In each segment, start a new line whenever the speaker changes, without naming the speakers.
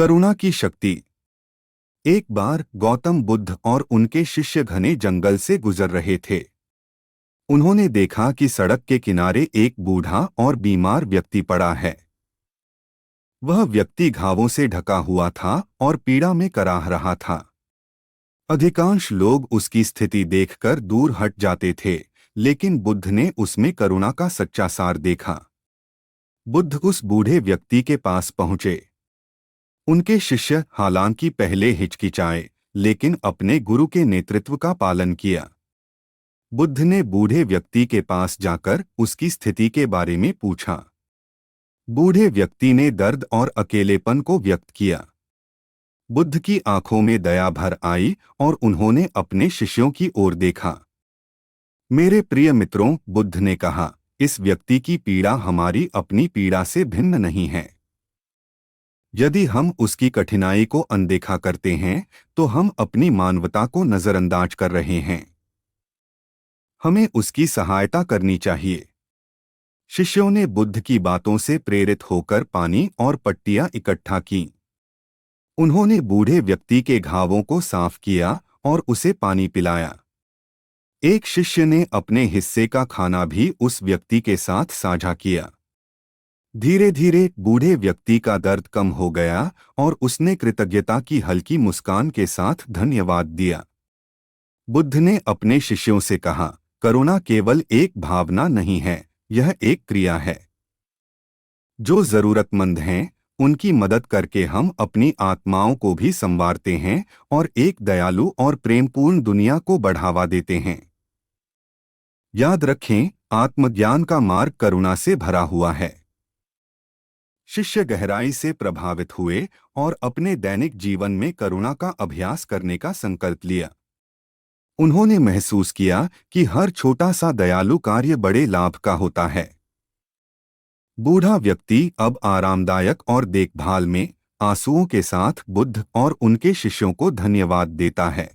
करुणा की शक्ति। एक बार गौतम बुद्ध और उनके शिष्य घने जंगल से गुजर रहे थे। उन्होंने देखा कि सड़क के किनारे एक बूढ़ा और बीमार व्यक्ति पड़ा है। वह व्यक्ति घावों से ढका हुआ था और पीड़ा में कराह रहा था। अधिकांश लोग उसकी स्थिति देखकर दूर हट जाते थे, लेकिन बुद्ध ने उसमें करुणा का सच्चा सार देखा। बुद्ध उस बूढ़े व्यक्ति के पास पहुंचे। उनके शिष्य हालांकि पहले हिचकिचाए, लेकिन अपने गुरु के नेतृत्व का पालन किया। बुद्ध ने बूढ़े व्यक्ति के पास जाकर उसकी स्थिति के बारे में पूछा। बूढ़े व्यक्ति ने दर्द और अकेलेपन को व्यक्त किया। बुद्ध की आंखों में दया भर आई और उन्होंने अपने शिष्यों की ओर देखा। मेरे प्रिय मित्रों, बुद्ध ने कहा, इस व्यक्ति की पीड़ा हमारी अपनी पीड़ा से भिन्न नहीं है। यदि हम उसकी कठिनाई को अनदेखा करते हैं, तो हम अपनी मानवता को नजरअंदाज कर रहे हैं। हमें उसकी सहायता करनी चाहिए। शिष्यों ने बुद्ध की बातों से प्रेरित होकर पानी और पट्टियां इकट्ठा की। उन्होंने बूढ़े व्यक्ति के घावों को साफ किया और उसे पानी पिलाया। एक शिष्य ने अपने हिस्से का खाना भी उस व्यक्ति के साथ साझा किया। धीरे धीरे बूढ़े व्यक्ति का दर्द कम हो गया और उसने कृतज्ञता की हल्की मुस्कान के साथ धन्यवाद दिया। बुद्ध ने अपने शिष्यों से कहा, करुणा केवल एक भावना नहीं है, यह एक क्रिया है। जो जरूरतमंद हैं, उनकी मदद करके हम अपनी आत्माओं को भी संवारते हैं और एक दयालु और प्रेमपूर्ण दुनिया को बढ़ावा देते हैं। याद रखें, आत्मज्ञान का मार्ग करुणा से भरा हुआ है। शिष्य गहराई से प्रभावित हुए और अपने दैनिक जीवन में करुणा का अभ्यास करने का संकल्प लिया। उन्होंने महसूस किया कि हर छोटा सा दयालु कार्य बड़े लाभ का होता है। बूढ़ा व्यक्ति अब आरामदायक और देखभाल में आंसुओं के साथ बुद्ध और उनके शिष्यों को धन्यवाद देता है।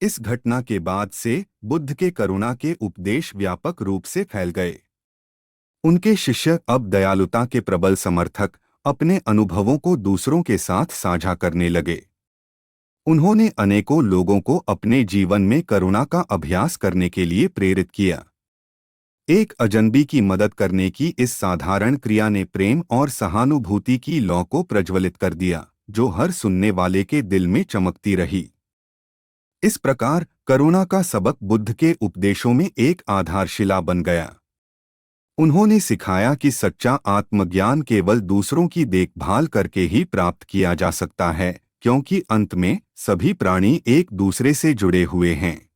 इस घटना के बाद से बुद्ध के करुणा के उपदेश व्यापक रूप से फैल गए। उनके शिष्य अब दयालुता के प्रबल समर्थक, अपने अनुभवों को दूसरों के साथ साझा करने लगे। उन्होंने अनेकों लोगों को अपने जीवन में करुणा का अभ्यास करने के लिए प्रेरित किया। एक अजनबी की मदद करने की इस साधारण क्रिया ने प्रेम और सहानुभूति की लौ को प्रज्वलित कर दिया, जो हर सुनने वाले के दिल में चमकती रही। इस प्रकार करुणा का सबक बुद्ध के उपदेशों में एक आधारशिला बन गया। उन्होंने सिखाया कि सच्चा आत्मज्ञान केवल दूसरों की देखभाल करके ही प्राप्त किया जा सकता है, क्योंकि अंत में सभी प्राणी एक दूसरे से जुड़े हुए हैं।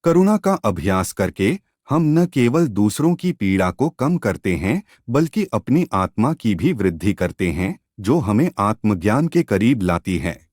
करुणा का अभ्यास करके हम न केवल दूसरों की पीड़ा को कम करते हैं, बल्कि अपनी आत्मा की भी वृद्धि करते हैं, जो हमें आत्मज्ञान के करीब लाती है।